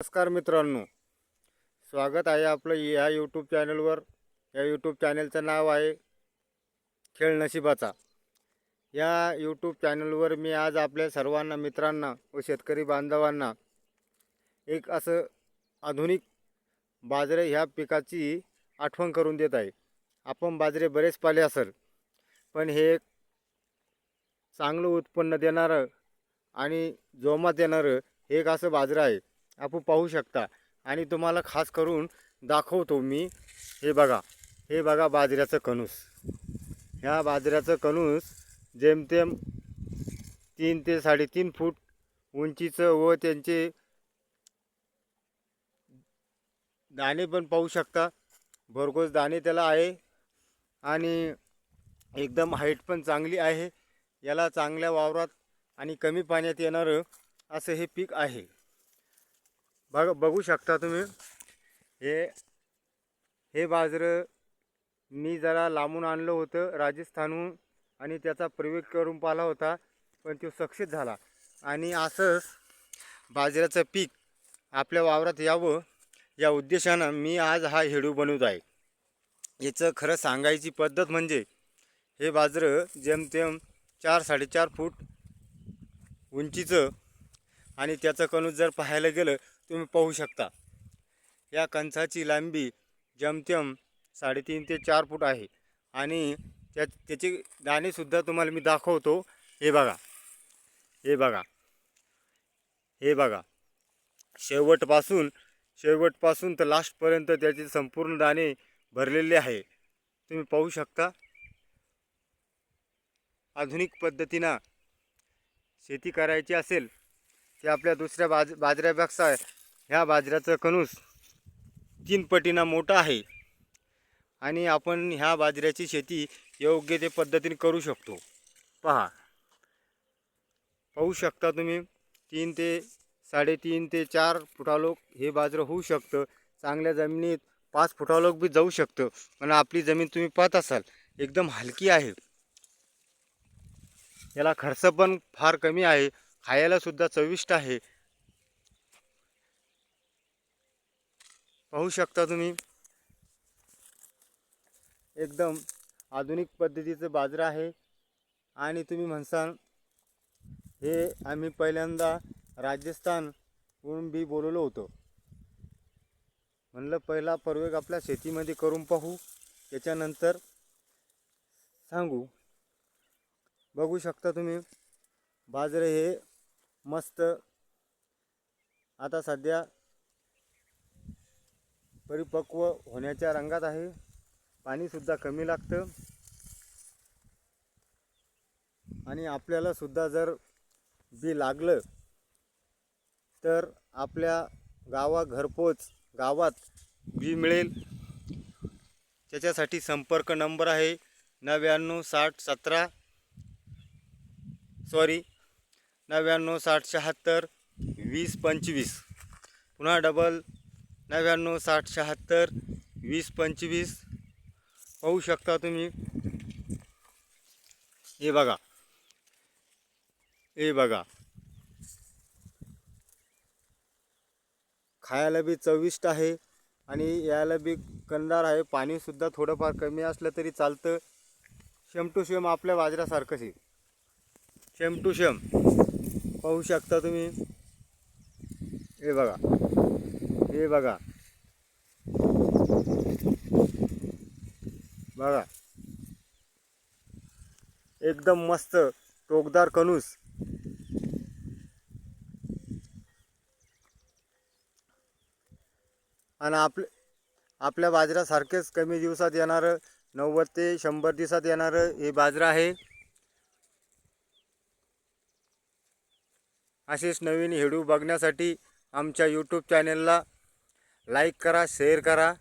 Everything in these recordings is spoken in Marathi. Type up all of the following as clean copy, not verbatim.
नमस्कार मित्रांनो, स्वागत आहे आपलं या यूट्यूब चॅनलवर। या यूट्यूब चॅनलचं नाव आहे खेळ नशिबाचा। या यूट्यूब चॅनलवर मी आज आपल्या सर्वांना मित्रांना व शेतकरी बांधवांना एक असं आधुनिक बाजरे ह्या पिकाची आठवण करून देत आहे। आपण बाजरे बरेच पाले असेल, पण हे एक चांगलं उत्पन्न देणारं आणि जोमात येणारं एक असं बाजरा आहे। आपण पाहू शकता आणि तुम्हाला खास करून दाखवतो मी। हे बघा बाजऱ्याचं कणूस। ह्या बाजऱ्याचं कणूस जेमतेम 3 ते 3.5 फूट उंचीचं व त्यांचे दाणे पण पाहू शकता। भरघोस दाणे त्याला आहे आणि एकदम हाईट पण चांगली आहे। याला चांगल्या वावरात आणि कमी पाण्यात येणारं असं हे पीक आहे। बघू शकता तुम्ही। हे बाजरं मी जरा लांबून आणलं होतं राजस्थानहून आणि त्याचा प्रयोग करून पाहिला होता, पण तो सक्सेस झाला। आणि असंच बाजऱ्याचं पीक आपल्या वावरात यावं या उद्देशानं मी आज हा व्हिडिओ बनवत आहे। याचं खरं सांगायची पद्धत म्हणजे हे बाजरं जेमतेम 4-4.5 फूट उंचीचं आणि त्याचं कणूस जर पाहायला गेलं तुम्ही पाहू शकता। या कणसाची लांबी जेमतेम 3.5 ते 4 फूट आहे आणि त्याचे दाणे सुद्धा तुम्हाला मी दाखवतो। हे बघा शेवटपासून तर लास्टपर्यंत त्याचे संपूर्ण दाणे भरलेले आहे। तुम्ही पाहू शकता। आधुनिक पद्धतीनं शेती करायची असेल ते आपल्या दुसऱ्या बाजऱ्यापेक्षा ह्या बाजऱ्याचं कणूस 3 पटीनं मोठा आहे आणि आपण ह्या बाजऱ्याची शेती योग्य ते पद्धतीने करू शकतो। पाहू शकता तुम्ही 3 ते 3.5 ते 4 फुटालोक हे बाजरं होऊ शकतं। चांगल्या जमिनीत 5 फुटालोक बी जाऊ शकतं, पण आपली जमीन तुम्ही पाहत असाल एकदम हलकी आहे। याला खर्च पण फार कमी आहे, खायला सुद्धा चविष्ट आहे। पाहू शकता तुम्ही एकदम आधुनिक पद्धतीचं बाजरं आहे। आणि तुम्ही म्हणसाल हे आम्ही पहिल्यांदा राजस्थानहून बी बोलवलं होतं। म्हणलं पहिला प्रयोग आपल्या शेतीमध्ये करून पाहू, त्याच्यानंतर सांगू। बघू शकता तुम्ही बाजरे हे मस्त आता सध्या परिपक्व होण्याच्या रंगात आहे। पाणी सुद्धा कमी लागतं आणि आपल्याला सुद्धा जर बी लागलं तर आपल्या गावात बी मिळेल। त्याच्यासाठी संपर्क नंबर आहे 996076 पुन्हा डबल 996076 पाहू शकता तुम्ही। हे बघा खायला बी चविष्ट आहे आणि याला बी कंदार आहे। पाणी सुद्धा थोडंफार कमी असलं तरी चालतं। सेम टू सेम आपल्या बाजऱ्यासारखंच आहे, सेम टू सेम। पाहू शकता तुम्ही। हे बघा एकदम मस्त टोकदार कणूस आणि आपल्या बाजऱ्यासारखेच कमी दिवसात येणारं 90 ते 100 दिवसात येणारं हे बाजरं आहे। असेच नवीन व्हिडिओ बघण्यासाठी आमच्या यूट्यूब चॅनलला लाईक करा, शेअर करा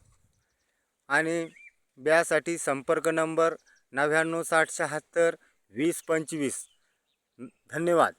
आणि ब्यासाठी संपर्क नंबर 996076 2025। धन्यवाद।